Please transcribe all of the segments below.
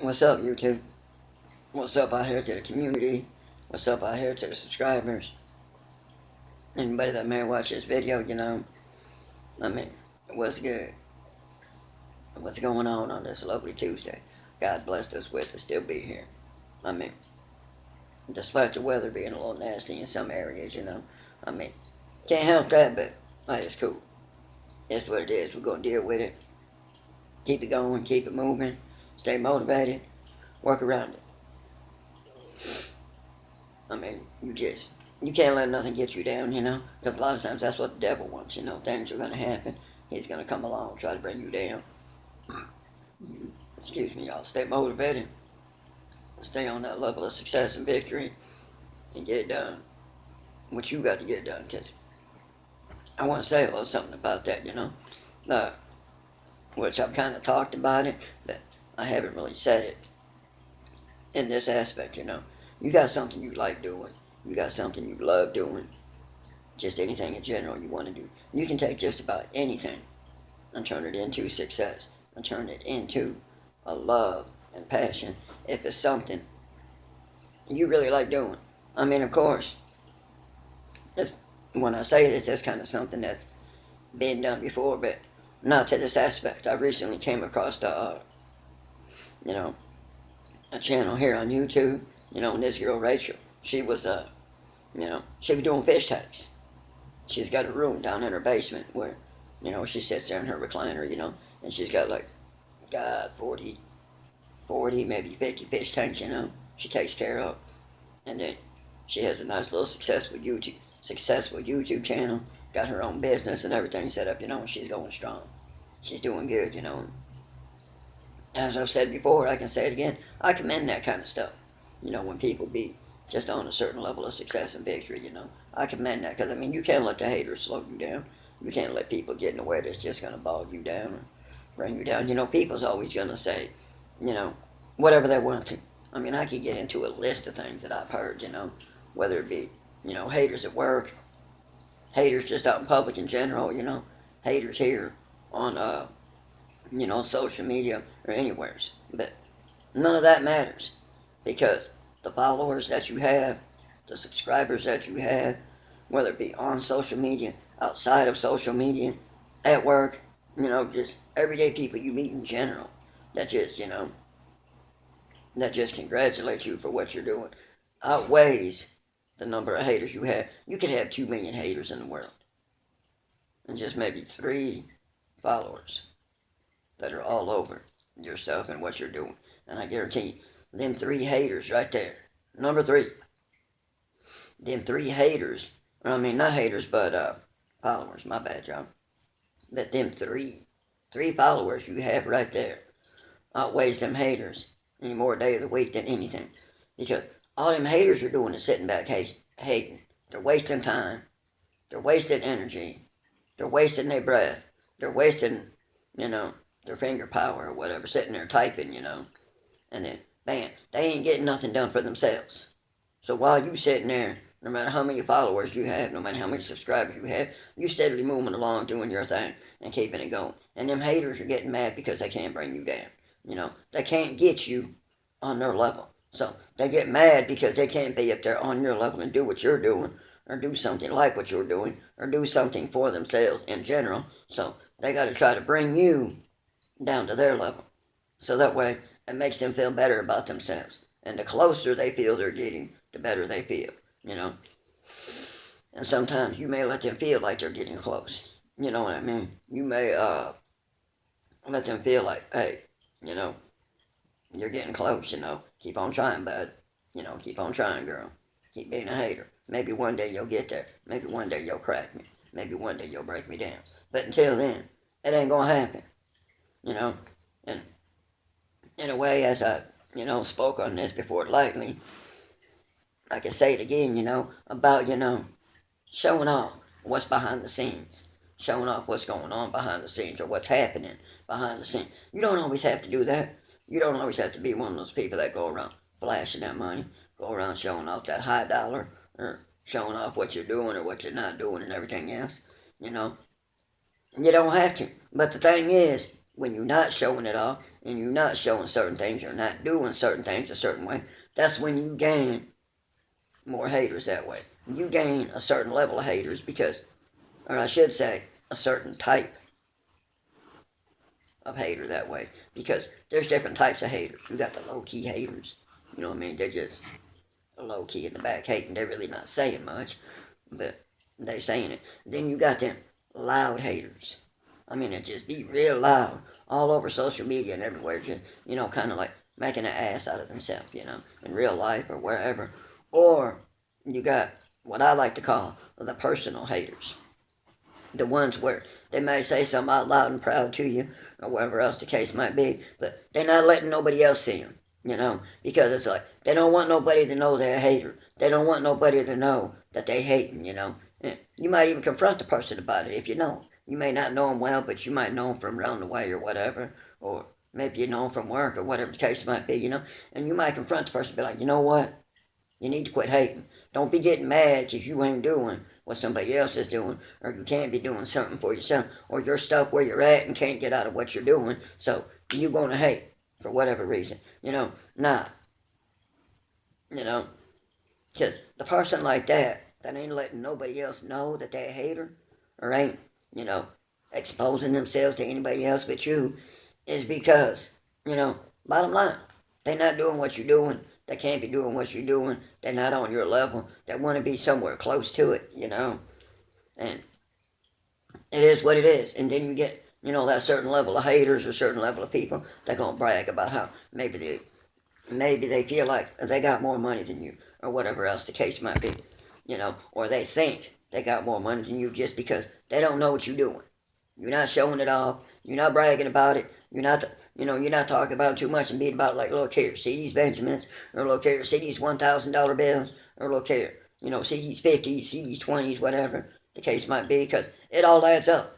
What's up, YouTube? What's up out here to the community? What's up out here to the subscribers? Anybody that may watch this video, I mean, what's good? What's going on this lovely Tuesday? God blessed us with to still be here. I mean, despite the weather being a little nasty in some areas, I mean, can't help that, but hey, it's cool. It's what it is. We're going to deal with it. Keep it going, keep it moving, stay motivated, work around it. I mean, you can't let nothing get you down, because a lot of times that's what the devil wants, things are going to happen. He's going to come along, try to bring you down. Excuse me, y'all. Stay motivated. Stay on that level of success and victory and get done what you got to get done, because I want to say a little something about that, which I've kind of talked about it, but I haven't really said it in this aspect, You got something you like doing. You got something you love doing. Just anything in general you want to do. You can take just about anything and turn it into success and turn it into a love and passion if it's something you really like doing. I mean, of course, when I say this, that's kind of something that's been done before, but not to this aspect. I recently came across you know, a channel here on YouTube, and this girl Rachel, she was she was doing fish tanks. She's got a room down in her basement where, she sits there in her recliner, and she's got like, God, 40, maybe 50 fish tanks, she takes care of. And then she has a nice little successful YouTube channel, got her own business and everything set up, she's going strong. She's doing good, As I've said before, I can say it again, I commend that kind of stuff. When people be just on a certain level of success and victory, I commend that, because, I mean, you can't let the haters slow you down. You can't let people get in the way that's just going to bog you down or bring you down. People's always going to say, whatever they want to. I mean, I could get into a list of things that I've heard, whether it be, haters at work, haters just out in public in general, haters here on, social media or anywhere. But none of that matters, because the followers that you have, the subscribers that you have, whether it be on social media, outside of social media, at work, just everyday people you meet in general, that just congratulate you for what you're doing, outweighs the number of haters you have. You could have 2 million haters in the world, and just maybe 3 followers that are all over yourself and what you're doing. And I guarantee you, them 3 haters right there, number 3, them 3 haters, I mean, not haters, but followers, my bad, y'all. That them three followers you have right there outweighs them haters any more day of the week than anything. Because all them haters are doing is sitting back hating. They're wasting time. They're wasting energy. They're wasting their breath. They're wasting, their finger power or whatever, sitting there typing, And then, bam, they ain't getting nothing done for themselves. So while you sitting there, no matter how many followers you have, no matter how many subscribers you have, you steadily moving along doing your thing and keeping it going. And them haters are getting mad because they can't bring you down. They can't get you on their level. So they get mad because they can't be up there on your level and do what you're doing, or do something like what you're doing, or do something for themselves in general. So they got to try to bring you down to their level. So that way it makes them feel better about themselves. And the closer they feel they're getting, the better they feel, And sometimes you may let them feel like they're getting close. You know what I mean? You may let them feel like, hey, you're getting close, Keep on trying, bud. Keep on trying, girl. Keep being a hater. Maybe one day you'll get there. Maybe one day you'll crack me. Maybe one day you'll break me down. But until then, it ain't gonna happen. And in a way, as I, spoke on this before lightly, I can say it again, about, showing off what's behind the scenes. Showing off what's going on behind the scenes, or what's happening behind the scenes. You don't always have to do that. You don't always have to be one of those people that go around flashing that money, go around showing off that high dollar, or showing off what you're doing or what you're not doing and everything else. You don't have to. But the thing is, when you're not showing it off and you're not showing certain things, you're not doing certain things a certain way, that's when you gain more haters that way. You gain a certain level of haters because, or I should say, a certain type of hater that way. Because there's different types of haters. You got the low key haters. You know what I mean? They're just low key in the back hating. They're really not saying much, but they saying it. Then you got them loud haters. I mean, it just be real loud all over social media and everywhere. Just, kind of like making an ass out of themselves, in real life or wherever. Or you got what I like to call the personal haters. The ones where they may say something out loud and proud to you or whatever else the case might be, but they're not letting nobody else see them, because it's like they don't want nobody to know they're a hater. They don't want nobody to know that they hate them. And you might even confront the person about it if you know. You may not know them well, but you might know them from around the way or whatever, or maybe you know them from work or whatever the case might be, and you might confront the person and be like, you know what? You need to quit hating. Don't be getting mad if you ain't doing what somebody else is doing, or you can't be doing something for yourself, or you're stuck where you're at and can't get out of what you're doing, so you're going to hate for whatever reason. Nah. Because the person like that ain't letting nobody else know that they're a hater, or ain't, exposing themselves to anybody else but you, is because, bottom line, they're not doing what you're doing. They can't be doing what you're doing. They're not on your level. They want to be somewhere close to it, And it is what it is. And then you get, that certain level of haters or certain level of people, they're going to brag about how maybe they feel like they got more money than you or whatever else the case might be, or they think they got more money than you just because they don't know what you're doing. You're not showing it off. You're not bragging about it. You're not talking about it too much and being about it like, look here, see these Benjamins, or look here, see these $1,000 bills, or look here, see these 50s, see these 20s, whatever the case might be, because it all adds up.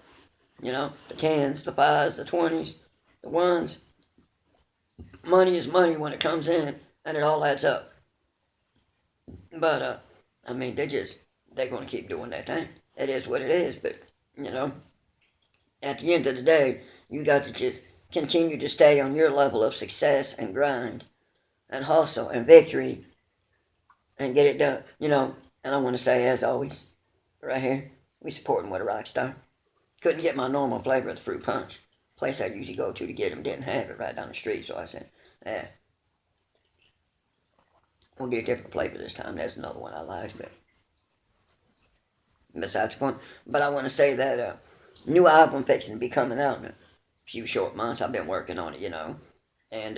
The 10s, the 5s, the 20s, the 1s. Money is money when it comes in, and it all adds up. But, they're going to keep doing that thing. It is what it is, but, at the end of the day, you got to just continue to stay on your level of success and grind and hustle and victory and get it done. And I want to say, as always, right here, we supporting with a rock star. Couldn't get my normal flavor of the fruit punch. Place I usually go to get them didn't have it right down the street, so I said, we'll get a different flavor this time. That's another one I like, but besides the point. But I want to say that new album fixing to be coming out in a few short months. I've been working on it, and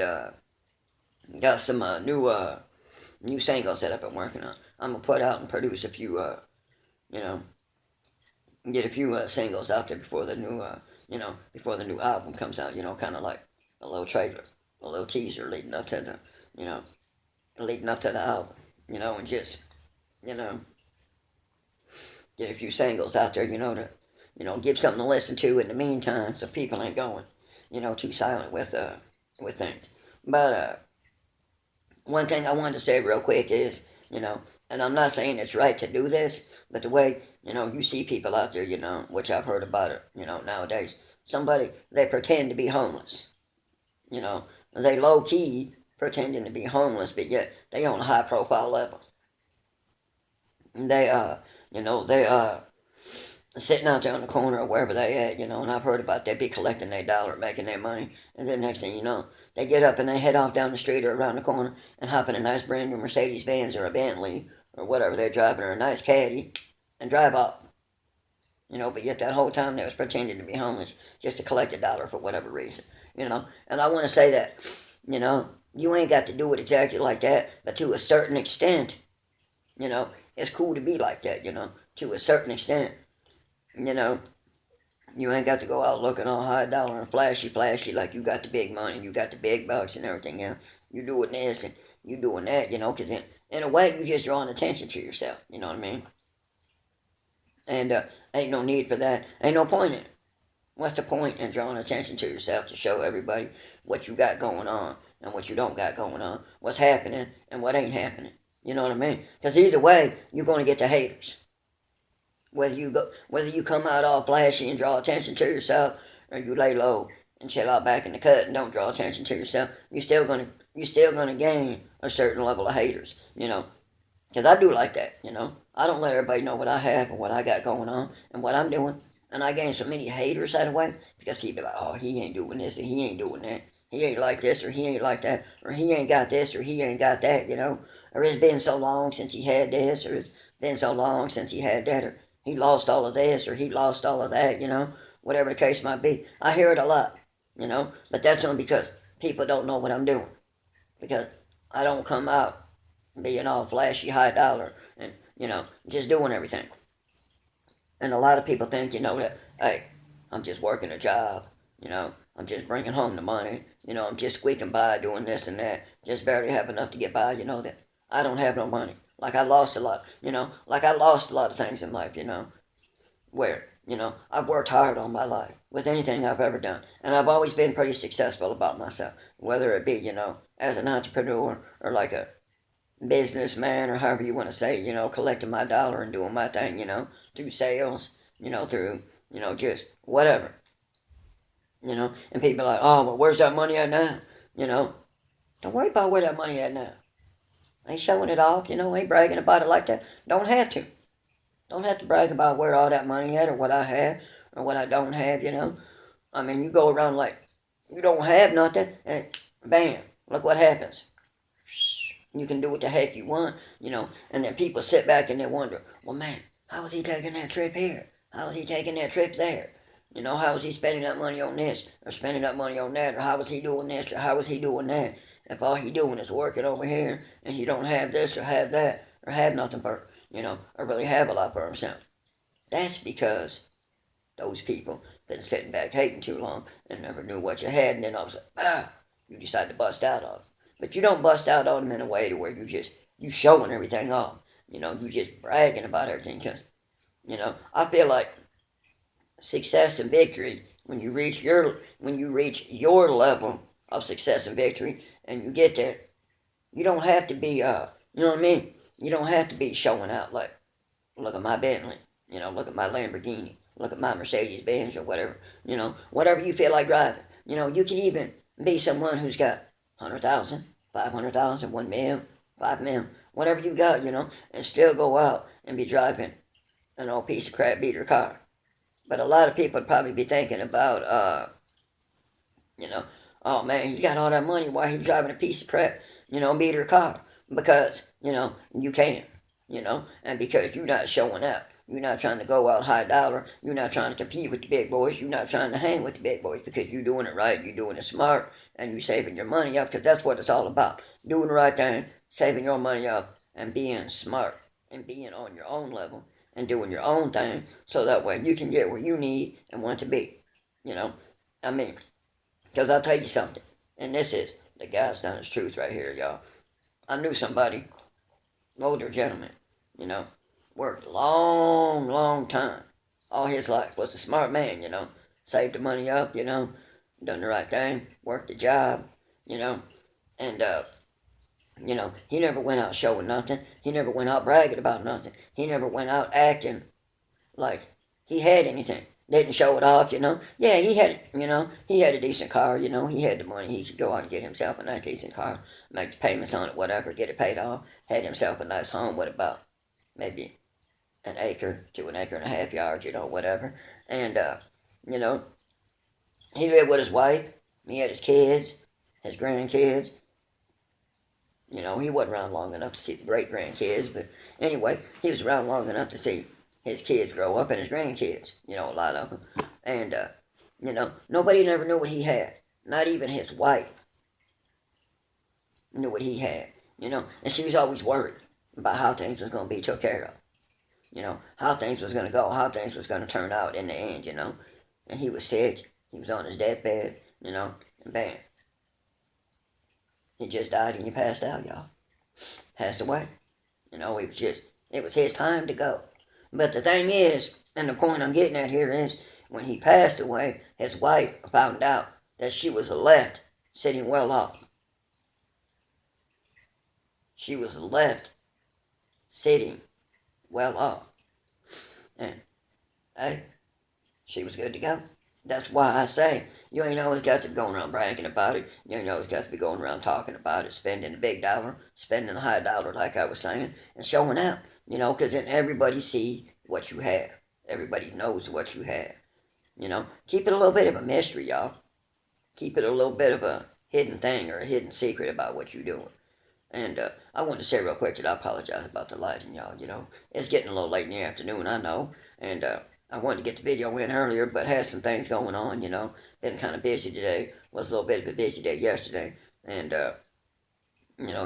got some new singles that I've been working on. I'm gonna put out and produce a few, get a few singles out there before the new album comes out. Kind of like a little trailer, a little teaser leading up to the album. And just, get a few singles out there, to give something to listen to in the meantime, so people ain't going, too silent with things. But one thing I wanted to say real quick is, and I'm not saying it's right to do this, but the way, you see people out there, which I've heard about it, nowadays, they pretend to be homeless, they low key pretending to be homeless, but yet they on a high profile level. They sitting out there on the corner or wherever they at, and I've heard about they be collecting their dollar, making their money, and then next thing you know, they get up and they head off down the street or around the corner and hop in a nice brand new Mercedes Benz or a Bentley or whatever they're driving, or a nice caddy, and drive off. But yet that whole time they was pretending to be homeless just to collect a dollar for whatever reason, And I want to say that, you ain't got to do it exactly like that, but to a certain extent, it's cool to be like that, to a certain extent. You ain't got to go out looking all high dollar and flashy like you got the big money, you got the big bucks and everything else. You doing this and you doing that, because in a way you just drawing attention to yourself, you know what I mean? And ain't no need for that. Ain't no point in it. What's the point in drawing attention to yourself to show everybody what you got going on and what you don't got going on, what's happening and what ain't happening? You know what I mean? Because either way, you're going to get the haters. Whether you come out all flashy and draw attention to yourself, or you lay low and chill out back in the cut and don't draw attention to yourself, you're still gonna gain a certain level of haters, Because I do like that, I don't let everybody know what I have and what I got going on and what I'm doing. And I gain so many haters that way because people be like, oh, he ain't doing this and he ain't doing that. He ain't like this or he ain't like that. Or he ain't got this or he ain't got that. Or it's been so long since he had this or it's been so long since he had that. Or he lost all of this or he lost all of that. Whatever the case might be. I hear it a lot. But that's only because people don't know what I'm doing. Because I don't come out being all flashy, high dollar, and just doing everything. And a lot of people think, that hey, I'm just working a job, I'm just bringing home the money, I'm just squeaking by doing this and that, just barely have enough to get by, that I don't have no money. Like I lost a lot, like I lost a lot of things in life, where, I've worked hard on my life with anything I've ever done. And I've always been pretty successful about myself, whether it be, as an entrepreneur or like a businessman or however you want to say, collecting my dollar and doing my thing, through sales, through, just whatever, and people are like, oh, well, where's that money at now? Don't worry about where that money at now. Ain't showing it off, ain't bragging about it like that. Don't have to. Don't have to brag about where all that money at or what I have or what I don't have, I mean, you go around like you don't have nothing and bam, look what happens. You can do what the heck you want, and then people sit back and they wonder, well, man, how was he taking that trip here? How was he taking that trip there? How was he spending that money on this or spending that money on that? Or how was he doing this or how was he doing that? If all he doing is working over here and he don't have this or have that or have nothing for, or really have a lot for himself. That's because those people been sitting back hating too long and never knew what you had, and then all of a sudden, you decide to bust out on them. But you don't bust out on them in a way to where you showing everything off. You just bragging about everything because, I feel like success and victory when you reach your level of success and victory and you get there, you don't have to be you know what I mean? You don't have to be showing out like, look at my Bentley, look at my Lamborghini, look at my Mercedes Benz or whatever, whatever you feel like driving. You can even be someone who's got 100,000, 500,000, 1 million, 5 million, whatever you got, and still go out and be driving an old piece of crap beater car. But a lot of people would probably be thinking about, you know, oh man, he got all that money. Why he driving a piece of crap, beater car? Because, you can, and because you're not showing up. You're not trying to go out high dollar. You're not trying to compete with the big boys. You're not trying to hang with the big boys because you're doing it right. You're doing it smart, and you're saving your money up because that's what it's all about. Doing the right thing, saving your money up, and being smart and being on your own level and doing your own thing so that way you can get where you need and want to be. You know, I mean, because I'll tell you something, and this is the God's honest truth right here, y'all. I knew somebody, older gentleman, you know, worked a long, long time. All his life was a smart man, saved the money up, done the right thing, worked the job, you know, and he never went out showing nothing. He never went out bragging about nothing. He never went out acting like he had anything. Didn't show it off. Yeah, he had a decent car, he had the money. He could go out and get himself a nice decent car, make the payments on it, whatever, get it paid off. Had himself a nice home with about maybe an acre to an acre and a half yards, whatever. And you know, he lived with his wife. He had his kids, his grandkids. He wasn't around long enough to see the great grandkids, but anyway, he was around long enough to see his kids grow up and his grandkids, a lot of them. And, nobody never knew what he had. Not even his wife knew what he had, and she was always worried about how things was going to be took care of. How things was going to go, how things was going to turn out in the end, And he was sick. He was on his deathbed, and bam. He just died and he passed out, y'all. Passed away. It was his time to go. But the thing is, and the point I'm getting at here is, when he passed away, his wife found out that she was left sitting well off. She was left sitting well off. And, hey, she was good to go. That's why I say you ain't always got to be going around bragging about it. You ain't always got to be going around talking about it, spending the big dollar, spending the high dollar, like I was saying, and showing out. Because then everybody see what you have. Everybody knows what you have. Keep it a little bit of a mystery, y'all. Keep it a little bit of a hidden thing or a hidden secret about what you're doing. And I wanted to say real quick that I apologize about the lighting, y'all. It's getting a little late in the afternoon, I know. And I wanted to get the video in earlier, but had some things going on, Been kind of busy today. Was a little bit of a busy day yesterday. And,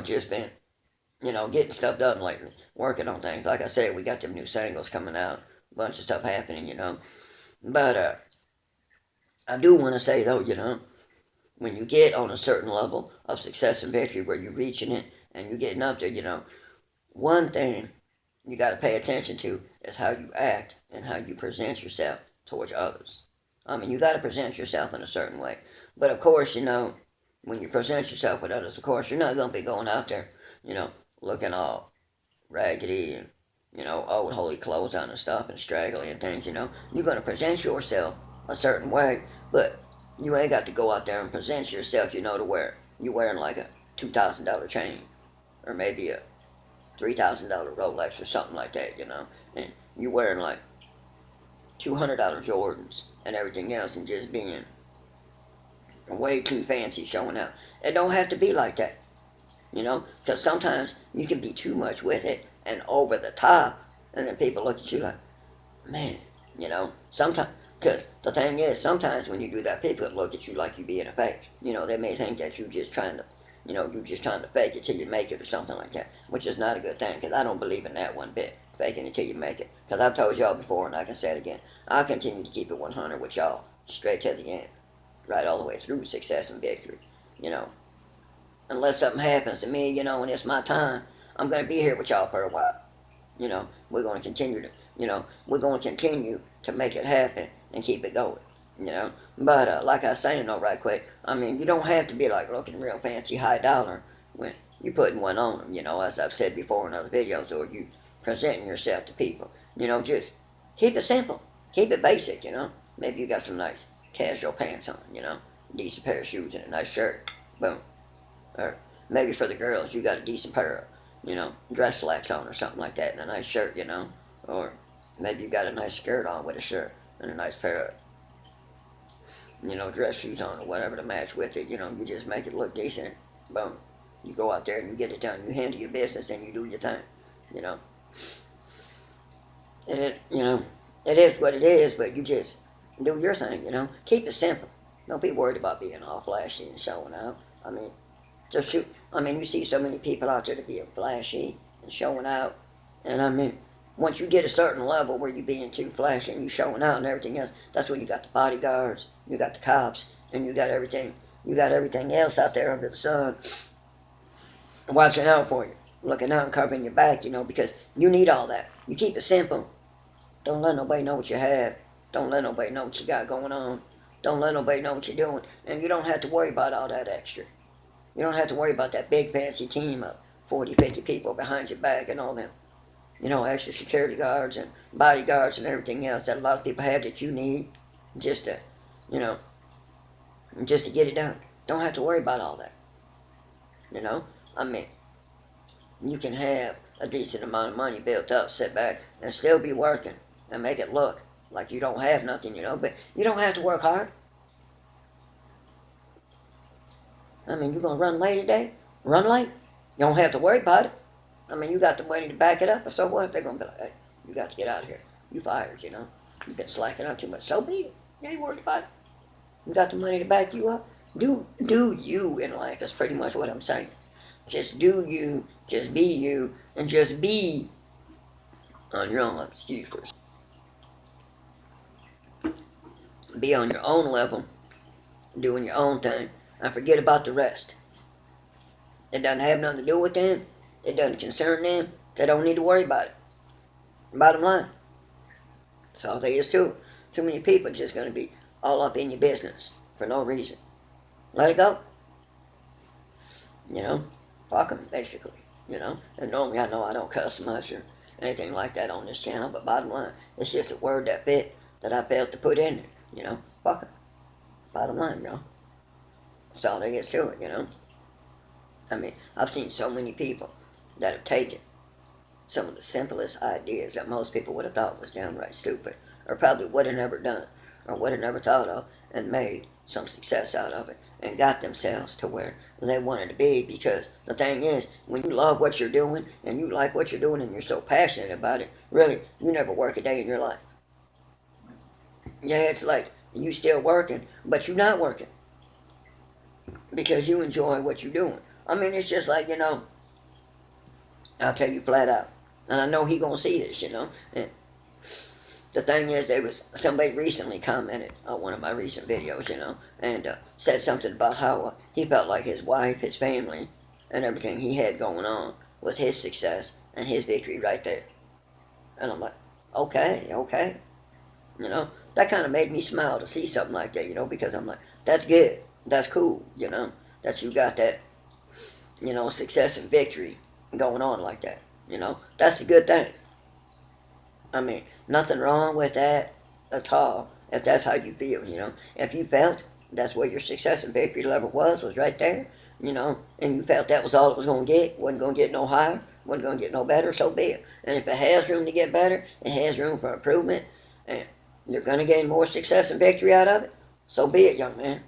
just been, getting stuff done lately. Working on things. Like I said, we got them new singles coming out. A bunch of stuff happening. But I do want to say, though, when you get on a certain level of success and victory where you're reaching it and you're getting up there, one thing you got to pay attention to is how you act and how you present yourself towards others. You got to present yourself in a certain way. But of course, when you present yourself with others, of course, you're not going to be going out there, looking all raggedy and, old holy clothes on and stuff and straggly and things, You're going to present yourself a certain way, but you ain't got to go out there and present yourself, to where you're wearing like a $2,000 chain or maybe a $3,000 Rolex or something like that, and you're wearing like $200 Jordans and everything else and just being way too fancy showing out. It don't have to be like that, because sometimes you can be too much with it and over the top, and then people look at you like, man, sometimes. Because the thing is, sometimes when you do that, people look at you like you being a fake. They may think that you're just trying to, fake it till you make it or something like that, which is not a good thing, because I don't believe in that one bit, faking it till you make it. Because I've told y'all before, and I can say it again, I'll continue to keep it 100 with y'all, straight to the end, right all the way through success and victory, Unless something happens to me, and it's my time, I'm going to be here with y'all for a while. We're going to continue to make it happen and keep it going, But like I was saying though, right quick, you don't have to be like looking real fancy high dollar when you're putting one on them, as I've said before in other videos, or you presenting yourself to people. Just keep it simple, keep it basic, Maybe you got some nice casual pants on, decent pair of shoes and a nice shirt, boom. Or maybe for the girls, you got a decent pair of, dress slacks on or something like that and a nice shirt, Or maybe you got a nice skirt on with a shirt and a nice pair of, dress shoes on or whatever to match with it. You just make it look decent. Boom. You go out there and you get it done. You handle your business and you do your thing. It is what it is, but you just do your thing, Keep it simple. Don't be worried about being all flashy and showing out. Just shoot. You see so many people out there to be flashy and showing out. And once you get a certain level where you're being too flashy and you showing out and everything else, that's when you got the bodyguards, you got the cops, and you got everything. You got everything else out there under the sun watching out for you, looking out and covering your back, because you need all that. You keep it simple. Don't let nobody know what you have. Don't let nobody know what you got going on. Don't let nobody know what you're doing. And you don't have to worry about all that extra. You don't have to worry about that big fancy team of 40, 50 people behind your back and all them. Extra security guards and bodyguards and everything else that a lot of people have that you need just to, just to get it done. Don't have to worry about all that. You can have a decent amount of money built up, sit back, and still be working and make it look like you don't have nothing, but you don't have to work hard. You're going to run late today? Run late. You don't have to worry about it. You got the money to back it up, and so what? They're going to be like, hey, you got to get out of here. You fired, You've been slacking up too much. So be it. You ain't worried about it. You got the money to back you up. Do you in life. That's pretty much what I'm saying. Just do you, just be you, and just be on your own, excuse me. Be on your own level, doing your own thing, and forget about the rest. It doesn't have nothing to do with them. It doesn't concern them. They don't need to worry about it. Bottom line. That's all there is to it. Too many people just going to be all up in your business for no reason. Let it go. Fuck them, basically. And normally I know I don't cuss much or anything like that on this channel, but bottom line, it's just a word that fit that I felt to put in there, Fuck it. Bottom line, that's all there is to it. I mean, I've seen so many people that have taken some of the simplest ideas that most people would have thought was downright stupid, or probably would have never done, or would have never thought of, and made some success out of it, and got themselves to where they wanted to be. Because the thing is, when you love what you're doing, and you like what you're doing, and you're so passionate about it, really, you never work a day in your life. Yeah, it's like you still working, but you're not working because you enjoy what you're doing. I mean, it's just like, I'll tell you flat out, and I know he gonna see this. And the thing is, there was somebody recently commented on one of my recent videos, and said something about how he felt like his wife, his family, and everything he had going on was his success and his victory right there. And I'm like, okay, okay. That kind of made me smile to see something like that, because I'm like, that's good. That's cool, that you got that, success and victory going on like that. That's a good thing. I mean, nothing wrong with that at all if that's how you feel. If you felt that's where your success and victory level was right there, and you felt that was all it was going to get, wasn't going to get no higher, wasn't going to get no better, so be it. And if it has room to get better, it has room for improvement, and you're going to gain more success and victory out of it, so be it, young man.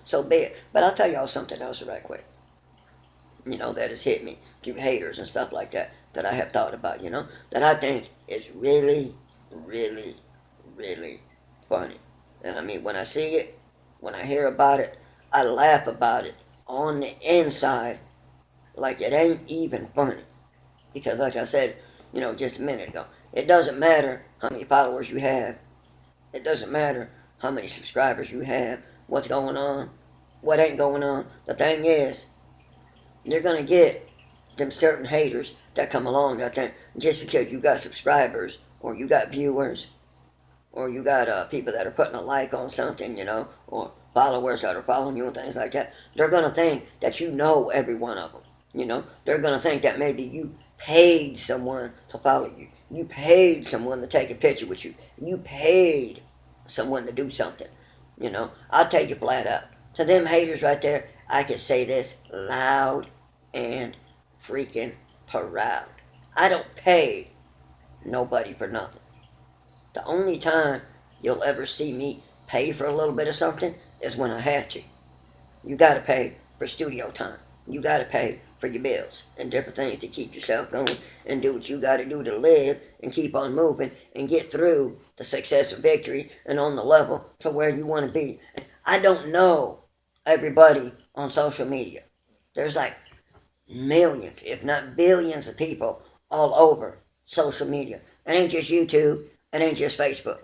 So be it. But I'll tell y'all something else right quick, that has hit me through haters and stuff like that I have thought about, that I think is really, really, really funny. And I mean, when I see it, when I hear about it, I laugh about it on the inside like it ain't even funny. Because like I said, just a minute ago, it doesn't matter how many followers you have. It doesn't matter how many subscribers you have, what's going on, what ain't going on. The thing is, you're going to get them certain haters that come along that think just because you got subscribers or you got viewers or you got people that are putting a like on something, or followers that are following you and things like that, they're going to think that you know every one of them. They're going to think that maybe you paid someone to follow you. You paid someone to take a picture with you. You paid someone to do something. I'll tell you flat out. To them haters right there, I can say this loud and freaking proud. I don't pay nobody for nothing. The only time you'll ever see me pay for a little bit of something is when I have to. You gotta pay for studio time. You gotta pay for your bills and different things to keep yourself going and do what you gotta do to live and keep on moving and get through the success and victory and on the level to where you want to be. I don't know everybody on social media. There's like millions, if not billions of people all over social media. It ain't just YouTube. It ain't just Facebook.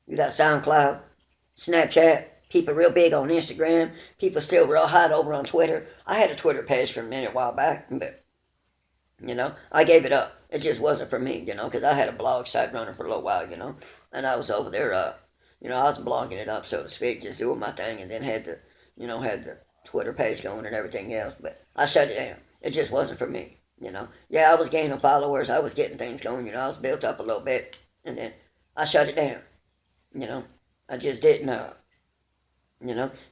You got SoundCloud, Snapchat, people real big on Instagram, people still real hot over on Twitter. I had a Twitter page for a minute while back, but, I gave it up. It just wasn't for me, because I had a blog site running for a little while, and I was over there, I was blogging it up, so to speak, just doing my thing, and then had the Twitter page going and everything else, but I shut it down. It just wasn't for me, Yeah, I was gaining followers, I was getting things going, I was built up a little bit, and then I shut it down, I just didn't,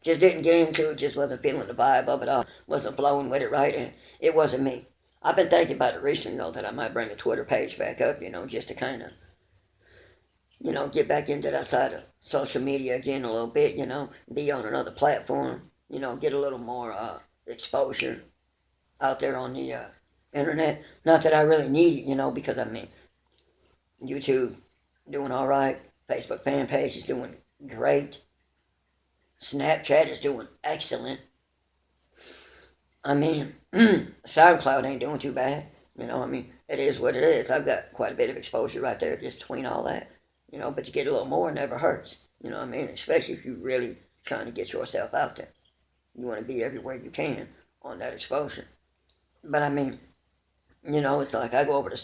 just didn't get into it, just wasn't feeling the vibe of it all, wasn't flowing with it right, and it wasn't me. I've been thinking about it recently, though, that I might bring a Twitter page back up, just to kind of, get back into that side of social media again a little bit, be on another platform, get a little more exposure out there on the internet. Not that I really need it, because I mean, YouTube doing all right, Facebook fan page is doing great, Snapchat is doing excellent. I mean, SoundCloud ain't doing too bad. It is what it is. I've got quite a bit of exposure right there just between all that. But to get a little more never hurts. Especially if you're really trying to get yourself out there. You want to be everywhere you can on that exposure. But it's like I go over to,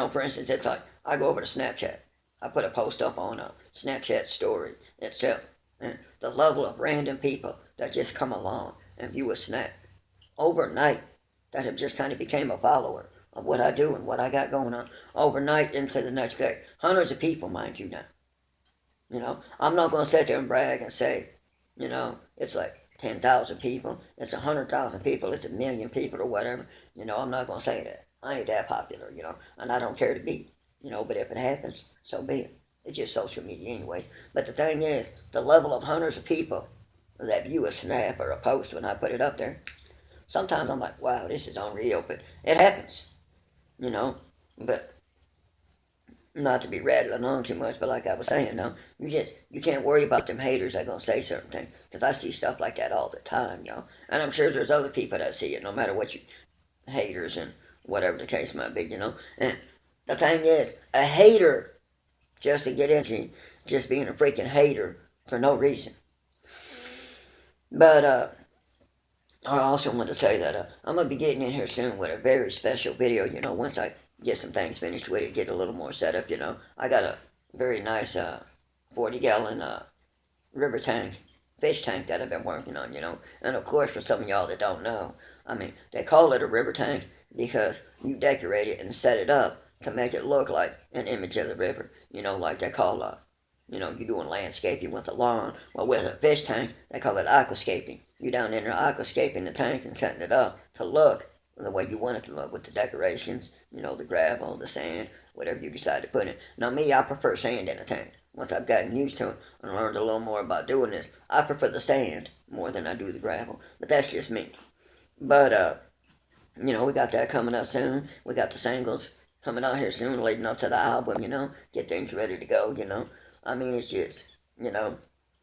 for instance, it's like I go over to Snapchat. I put a post up on a Snapchat story itself. And the level of random people that just come along and view a snap overnight that have just kind of became a follower of what I do and what I got going on overnight into the next day. Hundreds of people, mind you now. You know, I'm not going to sit there and brag and say, you know, it's like 10,000 people, it's 100,000 people, it's 1,000,000 people or whatever. You know, I'm not going to say that. I ain't that popular, you know, and I don't care to be, you know, but if it happens, so be it. It's just social media, anyways. But the thing is, the level of hundreds of people that view a snap or a post when I put it up there, sometimes I'm like, wow, this is unreal, but it happens, you know. But not to be rattling on too much, but like I was saying, no, you can't worry about them haters that gonna say certain things because I see stuff like that all the time, you know, and I'm sure there's other people that see it, no matter what you haters and whatever the case might be, you know. And the thing is, a hater just to get into just being a freaking hater for no reason. But I also want to say that I'm gonna be getting in here soon with a very special video. You know, once I get some things finished with it, get a little more set up. You know, I got a very nice 40-gallon river tank, fish tank that I've been working on. You know, and of course for some of y'all that don't know, I mean they call it a river tank because you decorate it and set it up to make it look like an image of the river. You know, like they call you know, you're doing landscaping with a lawn. Well, with a fish tank, they call it aquascaping. You down in there aquascaping the tank and setting it up to look the way you want it to look with the decorations, you know, the gravel, the sand, whatever you decide to put in. Now, me, I prefer sand in a tank. Once I've gotten used to it and learned a little more about doing this, I prefer the sand more than I do the gravel. But that's just me. But, you know, we got that coming up soon. We got the singles coming out here soon, leading up to the album, you know, get things ready to go, you know. I mean, it's just, you know,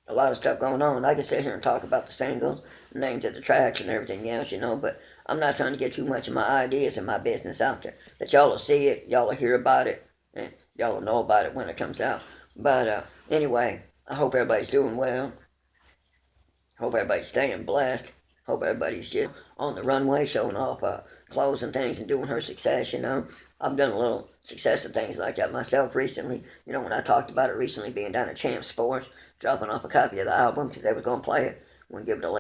a lot of stuff going on. I can sit here and talk about the singles, names of the tracks, and everything else, you know, but I'm not trying to get too much of my ideas and my business out there. That y'all will see it, y'all will hear about it, and y'all will know about it when it comes out. But anyway, I hope everybody's doing well. Hope everybody's staying blessed. Hope everybody's just on the runway showing off clothes and things and doing her success, you know. I've done a little success and things like that myself recently. You know, when I talked about it recently being down at Champ Sports, dropping off a copy of the album because they were going to play it. We'll give it a